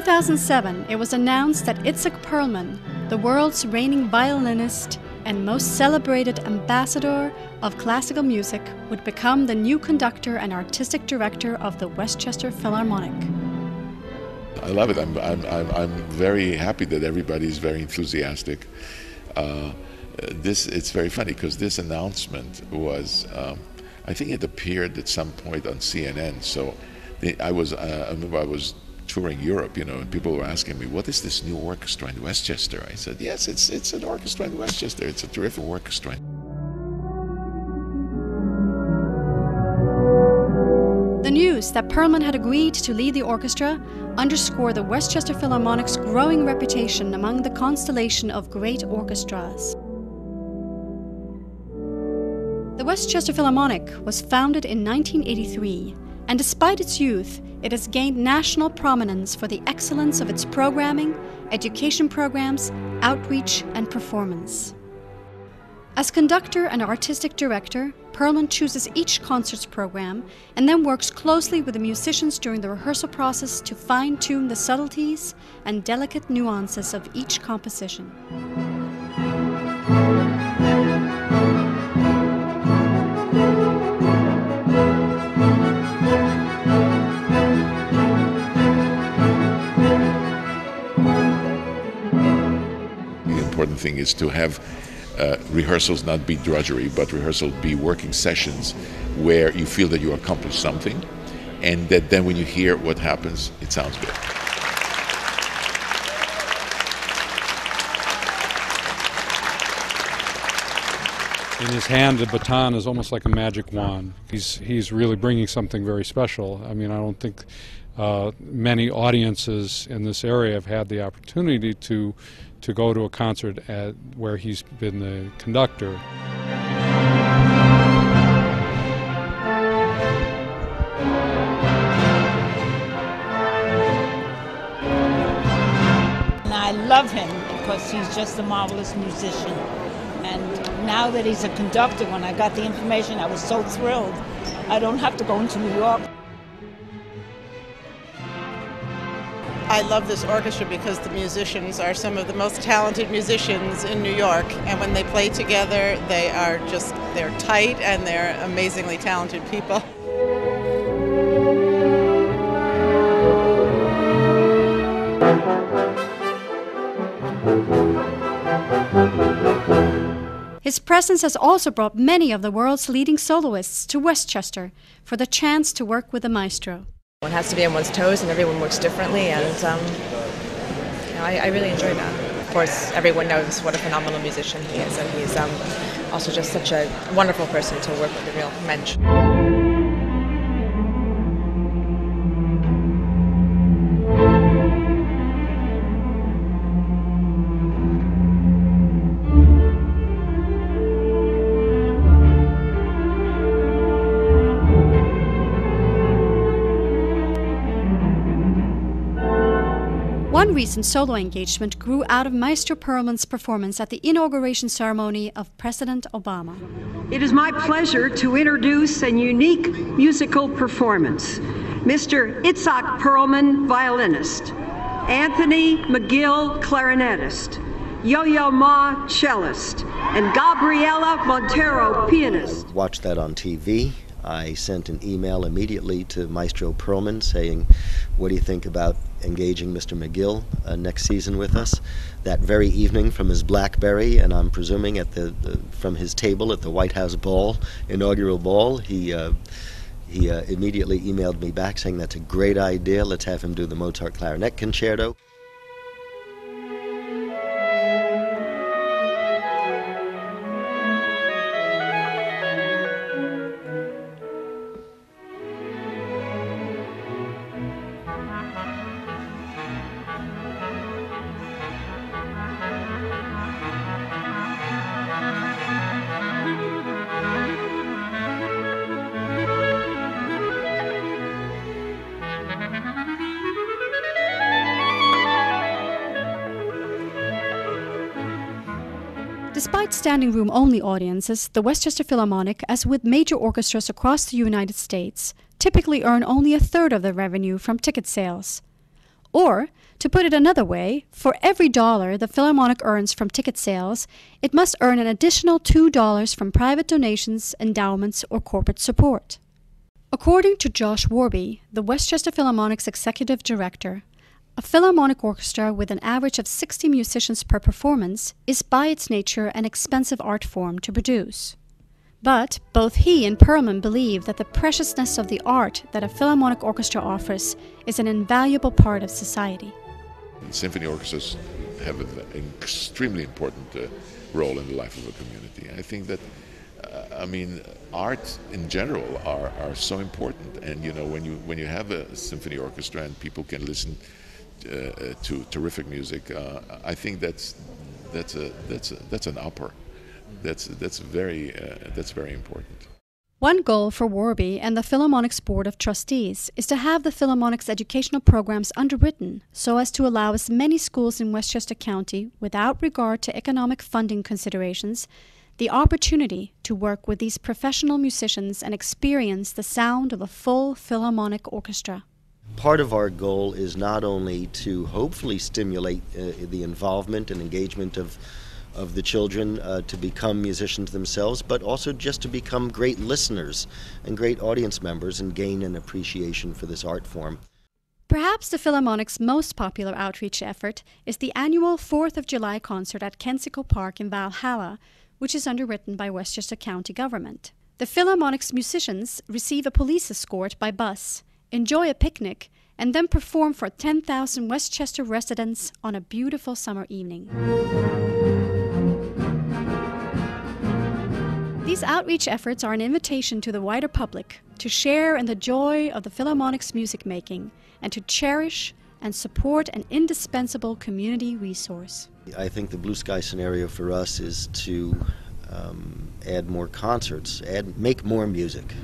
2007, it was announced that Itzhak Perlman, the world's reigning violinist and most celebrated ambassador of classical music, would become the new conductor and artistic director of the Westchester Philharmonic. I love it. I'm very happy that everybody's very enthusiastic. It's very funny because this announcement was, I think it appeared at some point on CNN. So I remember I was touring Europe, and people were asking me, "What is this new orchestra in Westchester?" I said, "Yes, it's an orchestra in Westchester. It's a terrific orchestra." The news that Perlman had agreed to lead the orchestra underscored the Westchester Philharmonic's growing reputation among the constellation of great orchestras. The Westchester Philharmonic was founded in 1983, and despite its youth, it has gained national prominence for the excellence of its programming, education programs, outreach, and performance. As conductor and artistic director, Perlman chooses each concert's program and then works closely with the musicians during the rehearsal process to fine-tune the subtleties and delicate nuances of each composition. The important thing is to have rehearsals not be drudgery, but rehearsals be working sessions where you feel that you accomplished something, and that then when you hear what happens, it sounds good. In his hand, the baton is almost like a magic wand. He's really bringing something very special. I mean, I don't think many audiences in this area have had the opportunity to go to a concert where he's been the conductor. And I love him because he's just a marvelous musician. And now that he's a conductor, when I got the information, I was so thrilled. I don't have to go into New York. I love this orchestra because the musicians are some of the most talented musicians in New York, and when they play together, they're tight and they're amazingly talented people. His presence has also brought many of the world's leading soloists to Westchester for the chance to work with the maestro. One has to be on one's toes, and everyone works differently, and I really enjoy that. Of course, everyone knows what a phenomenal musician he is, and he's also just such a wonderful person to work with, a real mensch. One recent solo engagement grew out of Maestro Perlman's performance at the inauguration ceremony of President Obama. It is my pleasure to introduce a unique musical performance. Mr. Itzhak Perlman, violinist, Anthony McGill, clarinetist, Yo-Yo Ma, cellist, and Gabriela Montero, pianist. Watched that on TV. I sent an email immediately to Maestro Perlman saying, "What do you think about engaging Mr. McGill next season with us?" That very evening, from his BlackBerry, and I'm presuming from his table at the White House ball, inaugural ball, he immediately emailed me back saying, "That's a great idea. Let's have him do the Mozart Clarinet Concerto." Despite standing room only audiences, the Westchester Philharmonic, as with major orchestras across the United States, typically earn only a third of their revenue from ticket sales. Or, To put it another way, for every dollar the Philharmonic earns from ticket sales, it must earn an additional $2 from private donations, endowments, or corporate support. According to Josh Warby, the Westchester Philharmonic's executive director, a Philharmonic orchestra with an average of 60 musicians per performance is by its nature an expensive art form to produce. But both he and Perlman believe that the preciousness of the art that a Philharmonic orchestra offers is an invaluable part of society. Symphony orchestras have an extremely important role in the life of a community. I think that, art in general are so important. And when you have a symphony orchestra and people can listen to terrific music, I think that's an upper. That's very important. One goal for Warby and the Philharmonic's Board of Trustees is to have the Philharmonic's educational programs underwritten so as to allow as many schools in Westchester County, without regard to economic funding considerations, the opportunity to work with these professional musicians and experience the sound of a full Philharmonic orchestra. Part of our goal is not only to hopefully stimulate the involvement and engagement of the children to become musicians themselves, but also just to become great listeners and great audience members and gain an appreciation for this art form. Perhaps the Philharmonic's most popular outreach effort is the annual 4th of July concert at Kensico Park in Valhalla, which is underwritten by Westchester County government. The Philharmonic's musicians receive a police escort by bus, enjoy a picnic, and then perform for 10,000 Westchester residents on a beautiful summer evening. These outreach efforts are an invitation to the wider public to share in the joy of the Philharmonic's music making and to cherish and support an indispensable community resource. I think the blue sky scenario for us is to add more concerts, make more music.